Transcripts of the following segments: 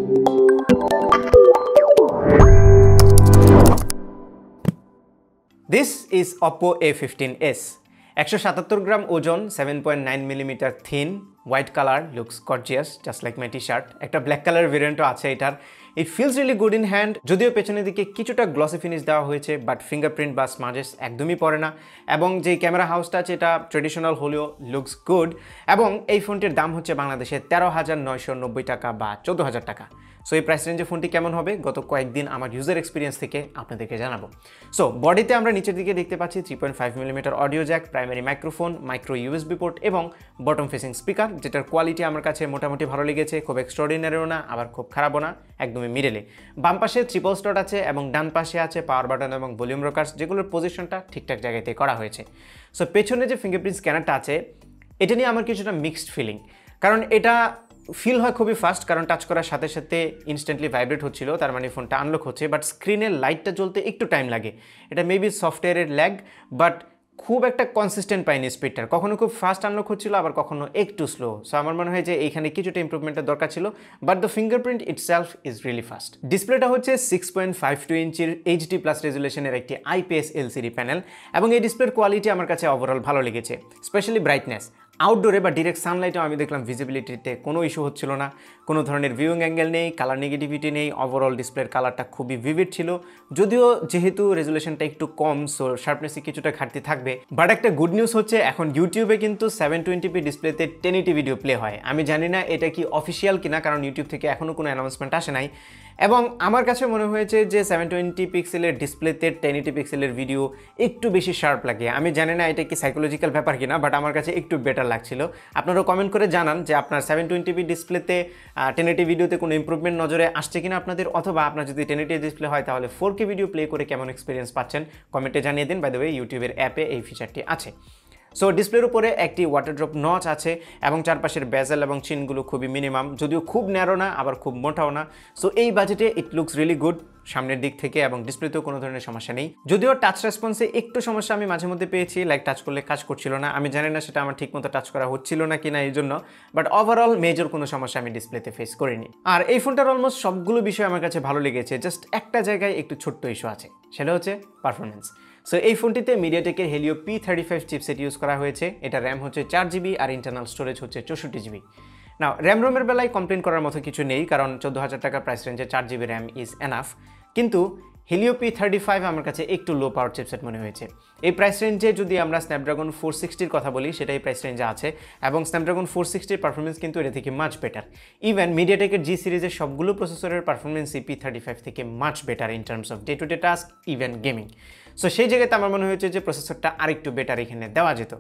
This is Oppo A15s. 177 গ্রাম ওজন, 7.9mm thin, white color, looks gorgeous, just like my t-shirt. একটা black color variant আছে এটার। It feels really good in hand, যদিও পেছনের দিকে কিছুটা গ্লসি ফিনিশ দেওয়া হয়েছে, বাট ফিঙ্গারপ্রিন্ট বা স্মাজেস একদমই পড়ে না। এবং যে ক্যামেরা হাউসটা আছে এটা ট্রেডিশনাল হলেও লুকস গুড। এবং এই ফোনটির দাম হচ্ছে বাংলাদেশে 13,990 টাকা বা 14,000 টাকা। সো এই প্রাইস রেঞ্জে ফোনটি কেমন হবে গত কয়েকদিন আমার ইউজার এক্সপিরিয়েন্স থেকে আপনাদেরকে জানাবো। সো বডিতে আমরা নিচের দিকে দেখতে পাচ্ছি 3.5mm audio Jack, primary microphone, micro USB port এবং বটম ফেসিং স্পিকার, যেটার কোয়ালিটি আমার কাছে মোটামুটি ভালো লেগেছে। খুব এক্সট্রাঅর্ডিনারিও না, আবার খুব খারাপও না, একদমই মিডলে। বাম পাশে ট্রিপল স্লট আছে এবং ডান পাশে আছে পাওয়ার বাটন এবং ভলিউম রকার্স, যেগুলোর পজিশনটা ঠিকঠাক জায়গাতে করা হয়েছে। সো পেছনে যে ফিঙ্গারপ্রিন্ট স্ক্যানারটা আছে এটা নিয়ে আমার কিছুটা মিক্সড ফিলিং, কারণ এটা ফিল হয় খুবই ফাস্ট, কারণ টাচ করার সাথে সাথে ইনস্ট্যান্টলি ভাইব্রেট হচ্ছিল, তার মানে ফোনটা আনলক হচ্ছে। বাট স্ক্রিনের লাইটটা জ্বলতে একটু টাইম লাগে। এটা মেবি সফটওয়্যারের ল্যাগ, বাট খুব একটা কনসিস্টেন্ট পাইনি স্পিডটার। কখনো খুব ফাস্ট আনলক হচ্ছিল, আবার কখনো একটু স্লো। সো আমার মনে হয় যে এইখানে কিছুটা ইম্প্রুভমেন্টের দরকার ছিল, but the fingerprint itself is really fast. ডিসপ্লেটা হচ্ছে 6.52 ইঞ্চির এইচডি প্লাস রেজুলেশনের একটি আইপিএস এলসিডি প্যানেল, এবং এই ডিসপ্লের কোয়ালিটি আমার কাছে ওভারঅল ভালো লেগেছে, স্পেশালি ব্রাইটনেস। আউটডোরে বা ডিরেক্ট সানলাইটেও আমি দেখলাম ভিজিবিলিটিতে কোনো ইস্যু হচ্ছিল না, কোনো ধরনের ভিউইং অ্যাঙ্গেল নেই, কালার নেগেটিভিটি নেই। ওভারঅল ডিসপ্লের কালারটা খুবই ভিভিড ছিল, যদিও যেহেতু রেজুলেশনটা একটু কম, সো শার্পনেসে কিছুটা ঘাটতি থাকবে। বাট একটা গুড নিউজ হচ্ছে এখন ইউটিউবে কিন্তু 720p ডিসপ্লেতে 1080 ভিডিও প্লে হয়। আমি জানি না এটা কি অফিসিয়াল কিনা, কারণ ইউটিউব থেকে এখনও কোনো অ্যানাউন্সমেন্ট আসে নাই। এবং আমার কাছে মনে হয়েছে যে 720 পিক্সেলের ডিসপ্লেতে 1080 পিক্সেলের ভিডিও একটু বেশি শার্প লাগে। আমি জানি না এটা কি সাইকোলজিক্যাল ব্যাপার কিনা, বাট আমার কাছে একটু বেটার লাগছিল। আপনারাও কমেন্ট করে জানান যে আপনার 720p ডিসপ্লেতে 1080 ভিডিওতে কোনো ইম্প্রুভমেন্ট নজরে আসছে কিনা আপনাদের, অথবা আপনার যদি 1080 ডিসপ্লে হয় তাহলে 4K ভিডিও প্লে করে কেমন এক্সপিরিয়েন্স পাচ্ছেন কমেন্টে জানিয়ে দিন। বাই দ্য ওয়ে ইউটিউবের অ্যাপে এই ফিচারটি আছে। সো ডিসপ্লের উপরে একটি ওয়াটার ড্রপ নচ আছে এবং চারপাশের বেজেল এবং চিনগুলো খুবই মিনিমাম, যদিও খুব ন্যারো না আবার খুব মোটাও না। সো এই বাজেটে ইট লুকস রিয়েলি গুড সামনের দিক থেকে, এবং ডিসপ্লেতেও কোনো ধরনের সমস্যা নেই। যদিও টাচ রেসপন্সে একটু সমস্যা আমি মাঝে মধ্যে পেয়েছি, লাইক টাচ করলে কাজ করছিল না। আমি জানি না সেটা আমার ঠিকমতো টাচ করা হচ্ছিল না কিনা এই জন্য, বাট ওভারঅল মেজর কোনো সমস্যা আমি ডিসপ্লেতে ফেস করিনি। আর এই ফোনটার অলমোস্ট সবগুলো বিষয় আমার কাছে ভালো লেগেছে, জাস্ট একটা জায়গায় একটু ছোট্ট ইস্যু আছে, সেটা হচ্ছে পারফরমেন্স। সো এই ফোনটিতে মিডিয়াটেকের হেলিও P35 চিপসেট ইউজ করা হয়েছে। এটা র্যাম হচ্ছে 4GB আর ইন্টারনাল স্টোরেজ হচ্ছে 64GB। নাও রোমের বেলায় কমপ্লেন করার মতো কিছু নেই, কারণ 14,000 টাকা প্রাইস রেঞ্জে 4GB র্যাম ইজ এনাফ। কিন্তু হেলিও P35 আমার কাছে একটু লো পাওয়ার চিপসেট মনে হয়েছে। এই প্রাইস রেঞ্জে যদি আমরা স্ন্যাপড্রাগন 460-র কথা বলি, সেটাই প্রাইস রেঞ্জে আছে, এবং স্ন্যাপড্রাগন 460-র পারফরমেন্স কিন্তু এটা থেকে মাচ বেটার। ইভেন মিডিয়াটেকের জি সিরিজের সবগুলো প্রসেসরের পারফরমেন্সই P35 থেকে much better in terms of day to day task, even gaming. So সেই জায়গাতে আমার মনে হয়েছে যে প্রসেসরটা আরেকটু বেটার এখানে দেওয়া যেত।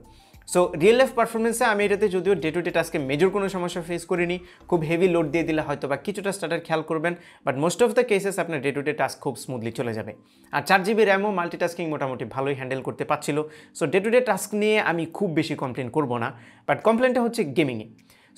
সো রিয়েল লাইফ পারফরমেন্সে আমি এটাতে যদিও ডে টু ডে টাস্কে মেজর কোনো সমস্যা ফেস করিনি। খুব হেভি লোড দিয়ে দিলে হয়তো বা কিছুটা স্টার্টার খেয়াল করবেন, but most of the cases আপনার ডে টু ডে টাস্ক খুব স্মুথলি চলে যাবে। আর 4GB র্যামও মাল্টিটাস্কিং মোটামুটি ভালোই হ্যান্ডেল করতে পারছিল। So day to day task নিয়ে আমি খুব বেশি কমপ্লেন করবো না, বাট কমপ্লেনটা হচ্ছে গেমিংয়ে।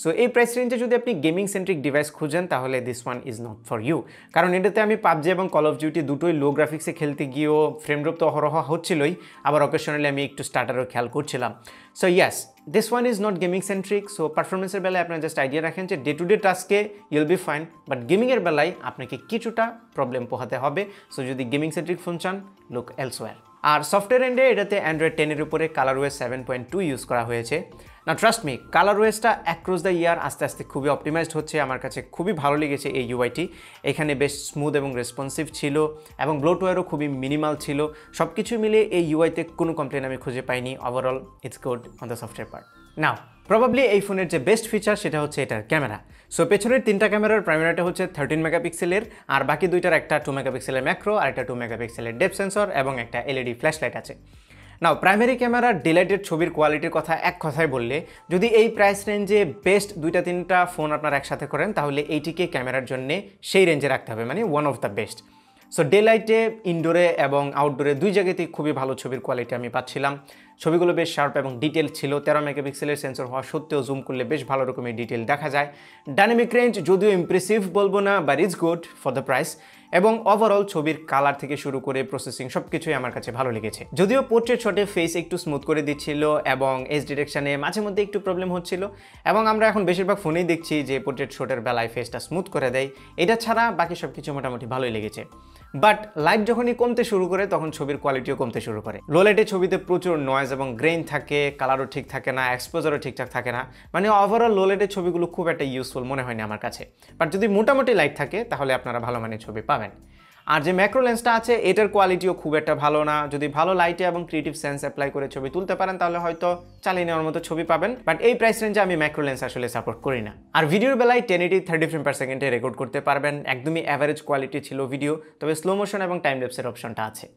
সো এই প্রাইস রেঞ্জে যদি আপনি গেমিং সেন্ট্রিক ডিভাইস খুঁজেন তাহলে this one is not for you, কারণ এটাতে আমি পাবজি এবং কল অফ ডিউটি দুটোই লো গ্রাফিক্সে খেলতে গিয়েও ফ্রেম ড্রপ তো অহরহ হচ্ছিলই, আবার অকেশনালি আমি একটু স্টার্টারও খেয়াল করছিলাম। So yes, this one is not gaming centric. So পারফরমেন্সের বেলায় আপনার জাস্ট আইডিয়া রাখেন যে ডে টু ডে টাস্কে ইউল বি ফাইন, বাট গেমিংয়ের বেলায় আপনাকে কিছুটা প্রবলেম পোহাতে হবে। সো যদি গেমিং সেন্ট্রিক ফোন চান, লুক এলসওয়্যার। আর সফটওয়্যার এন্ডে এটাতে অ্যান্ড্রয়েড 10-এর উপরে কালারওয়েস 7.2 ইউজ করা হয়েছে। না ট্রাস্ট মি, কালারওয়েসটা অ্যাক্রস দ্য ইয়ার আস্তে আস্তে খুবই অপটিমাইজড হচ্ছে। আমার কাছে খুবই ভালো লেগেছে এই ইউআইটি। এখানে বেশ স্মুথ এবং রেসপন্সিভ ছিল, এবং ব্লোটওয়্যারও খুবই মিনিমাল ছিল। সব কিছু মিলিয়ে এই ইউআইতে কোনো কমপ্লেন আমি খুঁজে পাইনি। Overall it's good on the software part. Now probably এই ফোনের যে বেস্ট ফিচার সেটা হচ্ছে এটার ক্যামেরা। সো পেছনের 3টা ক্যামেরার প্রাইমারিটা হচ্ছে 13 মেগাপিক্সেলের, আর বাকি দুইটার একটা 2 মেগাপিক্সেলের ম্যাক্রো আর একটা 2 মেগাপিক্সেলের ডেপথ সেন্সর এবং একটা এলইডি ফ্ল্যাশলাইট আছে। নাও প্রাইমারি ক্যামেরার ডিলাইটেড ছবির কোয়ালিটির কথা এক কথায় বললে, যদি এই প্রাইস রেঞ্জে বেস্ট 2-3টা ফোন আপনারা একসাথে করেন তাহলে এইটিকে ক্যামেরার জন্য সেই রেঞ্জে রাখতে হবে, মানে one of the best. So day লাইটে, ইনডোরে এবং আউটডোরে দুই জায়গাতেই খুবই ভালো ছবির কোয়ালিটি আমি পাচ্ছিলাম। ছবিগুলো বেশ শার্প এবং ডিটেল ছিল। 13 মেগাপিক্সেলের সেন্সর হওয়া সত্ত্বেও জুম করলে বেশ ভালো রকমের ডিটেল দেখা যায়। ডাইনামিক রেঞ্জ যদিও ইমপ্রেসিভ বলবো না, but it's good for the price. এবং ওভারঅল ছবির কালার থেকে শুরু করে প্রসেসিং সব কিছুই আমার কাছে ভালো লেগেছে। যদিও পোর্ট্রেট শটে ফেস একটু স্মুথ করে দিচ্ছিল এবং এজ ডিরেকশনে মাঝে মধ্যে একটু প্রবলেম হচ্ছিল, এবং আমরা এখন বেশিরভাগ ফোনেই দেখছি যে পোর্ট্রেট শটের বেলায় ফেসটা স্মুথ করে দেয়। এটা ছাড়া বাকি সব কিছু মোটামুটি ভালোই লেগেছে। বাট লাইট যখনই কমতে শুরু করে তখন ছবির কোয়ালিটিও কমতে শুরু করে। লো লাইটে ছবিতে প্রচুর নয়েজ এবং গ্রেইন থাকে, কালারও ঠিক থাকে না, এক্সপোজারও ঠিকঠাক থাকে না। মানে ওভারঅল লো লাইটের ছবিগুলো খুব একটা ইউজফুল মনে হয় না আমার কাছে। বাট যদি মোটামুটি লাইট থাকে তাহলে আপনারা ভালো মানের ছবি পাবেন। আর যে ম্যাক্রো লেন্সটা আছে এটার কোয়ালিটিও খুব একটা ভালো না। যদি ভালো লাইটে এবং ক্রিয়েটিভ সেন্স অ্যাপ্লাই করে ছবি তুলতে পারেন তাহলে হয়তো চালিয়ে নেওয়ার মতো ছবি পাবেন। বাট এই প্রাইস রেঞ্জে আমি ম্যাক্রো লেন্স আসলে সাপোর্ট করি না। আর ভিডিওর বেলায় 1080 30 ফ্রেম পার সেকেন্ডে রেকর্ড করতে পারবেন। একদমই অ্যাভারেজ কোয়ালিটি ছিল ভিডিও, তবে স্লো মোশন এবং টাইম ল্যাপসের অপশনটা আছে।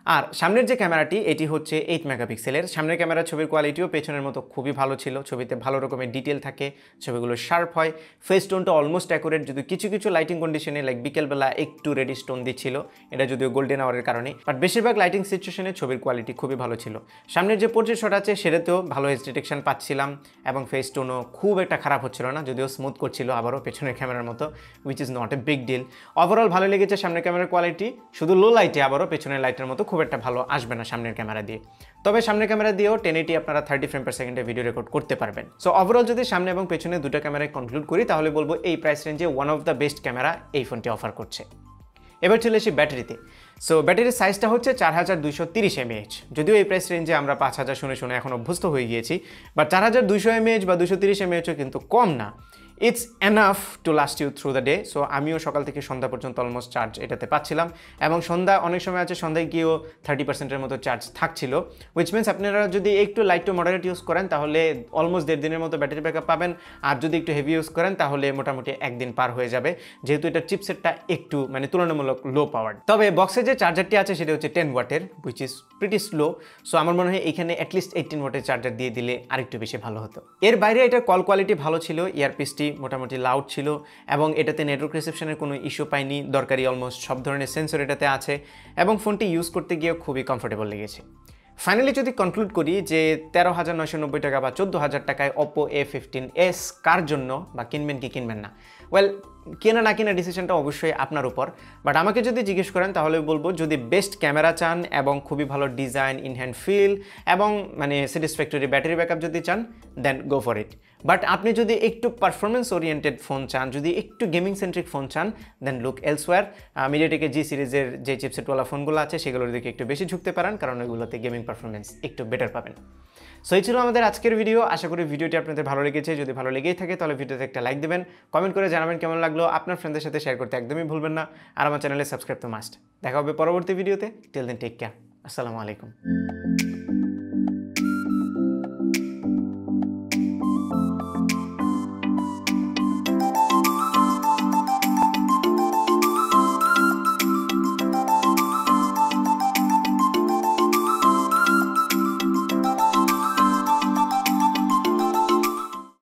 আর সামনের যে ক্যামেরাটি এটি হচ্ছে 8 মেগাপিক্সেলের। সামনের ক্যামেরার ছবির কোয়ালিটিও পেছনের মতো খুবই ভালো ছিল। ছবিতে ভালো রকমের ডিটেল থাকে, ছবিগুলো শার্প হয়, ফেস টোনটা অলমোস্ট অ্যাকুরেট। যদি কিছু কিছু লাইটিং কন্ডিশনে লাইক বিকেলবেলা একটু রেডি স্টোন দিচ্ছিল, এটা যদিও গোল্ডেন আওয়ারের কারণে, বাট বেশিরভাগ লাইটিং সিচুয়েশনে ছবির কোয়ালিটি খুবই ভালো ছিল। সামনের যে পোর্ট্রেট শট আছে সেটাতেও ভালো এজ ডিটেকশন পাচ্ছিলাম এবং ফেস টোনও খুব একটা খারাপ হচ্ছিল না, যদিও স্মুথ করছিল আবারও পেছনের ক্যামেরার মতো, which is not a big deal. Overall ভালো লেগেছে সামনের ক্যামেরার কোয়ালিটি। শুধু লো লাইটে আবারও পেছনের লাইটের মতো খুব একটা ভালো আসবে না সামনের ক্যামেরা দিয়ে। তবে সামনের ক্যামেরা দিয়েও 1080 আপনারা 30 ফ্রেম পার সেকেন্ডে ভিডিও রেকর্ড করতে পারবেন। সো ওভারঅল যদি সামনে এবং পেছনে দুটো ক্যামেরায় কনক্লুড করি তাহলে বলবো এই প্রাইস রেঞ্জে one of the best camera এই ফোনটি অফার করছে। এবার চলে আসি ব্যাটারিতে। সো ব্যাটারির সাইজটা হচ্ছে 4230 mAh। যদিও এই প্রাইস রেঞ্জে আমরা 5000 শুনে শুনে এখন অভ্যস্ত হয়ে গিয়েছি, বাট 4200 mAh বা 230 mAhও কিন্তু কম না। It's enough to last you through the day. So আমিও সকাল থেকে সন্ধ্যা পর্যন্ত অলমোস্ট চার্জ এটাতে পাচ্ছিলাম, এবং সন্ধ্যা অনেক সময় আছে সন্ধ্যায় গিয়েও 30%-এর মতো চার্জ থাকছিল, উইচ মিনস আপনারা যদি একটু লাইট টু মডারেট ইউজ করেন তাহলে অলমোস্ট 1.5 দিনের মতো ব্যাটারি ব্যাকআপ পাবেন। আর যদি একটু হেভি ইউজ করেন তাহলে মোটামুটি একদিন পার হয়ে যাবে, যেহেতু এটা চিপসেটটা একটু মানে তুলনামূলক লো পাওয়ার। তবে বক্সের যে চার্জারটি আছে সেটা হচ্ছে 10 ওয়াটের, which is pretty slow. So আমার মনে হয় এখানে অ্যাটলিস্ট 18 ওয়াটের চার্জার দিয়ে দিলে আরেকটু বেশি ভালো হতো। এর বাইরে এটার কল কোয়ালিটি ভালো ছিল, ইয়ারপিসটি মোটামুটি লাউড ছিল এবং এটাতে নেটওয়ার্ক রিসেপশনের কোনো ইস্যু পাইনি। দরকারি অলমোস্ট সব ধরনের সেন্সর এটাতে আছে এবং ফোনটি ইউজ করতে গিয়ে খুবই কমফোর্টেবল লেগেছে। ফাইনালি যদি কনক্লুড করি যে 13,990 টাকা বা 14,000 টাকায় Oppo A15s কার জন্য, বা কিনবেন কি কিনবেন না, ওয়েল কেনা না কেনা ডিসিশনটা অবশ্যই আপনার উপর। বাট আমাকে যদি জিজ্ঞেস করেন তাহলে বলবো যদি বেস্ট ক্যামেরা চান এবং খুবই ভালো ডিজাইন, ইন হ্যান্ড ফিল এবং মানে স্যাটিসফ্যাক্টরি ব্যাটারি ব্যাকআপ যদি চান, দেন গো ফর ইট। বাট আপনি যদি একটু পারফরমেন্স ওরিয়েন্টেড ফোন চান, যদি একটু গেমিং সেন্ট্রিক ফোন চান, দেন লুক এলসওয়্যার। মিডিয়াটেকের জি সিরিজের যে চিপসেটওয়ালা ফোনগুলো আছে সেগুলোর দিকে একটু বেশি ঝুঁকতে পারেন, কারণ ওইগুলোতে গেমিং পারফরমেন্স একটু বেটার পাবেন। সো এই ছিল আমাদের আজকের ভিডিও। আশা করি ভিডিওটি আপনাদের ভালো লেগেছে। যদি ভালো লেগেই থাকে তাহলে ভিডিওতে একটা লাইক দেবেন, কমেন্ট করে জানাবেন কেমন লাগলো। আপনার ফ্রেন্ডদের সাথে শেয়ার করতে একদমই ভুলবেন না, আর আমার চ্যানেলে সাবস্ক্রাইব তো মাস্ট। দেখা হবে পরবর্তী ভিডিওতে। Till then take care. আসসালামু আলাইকুম।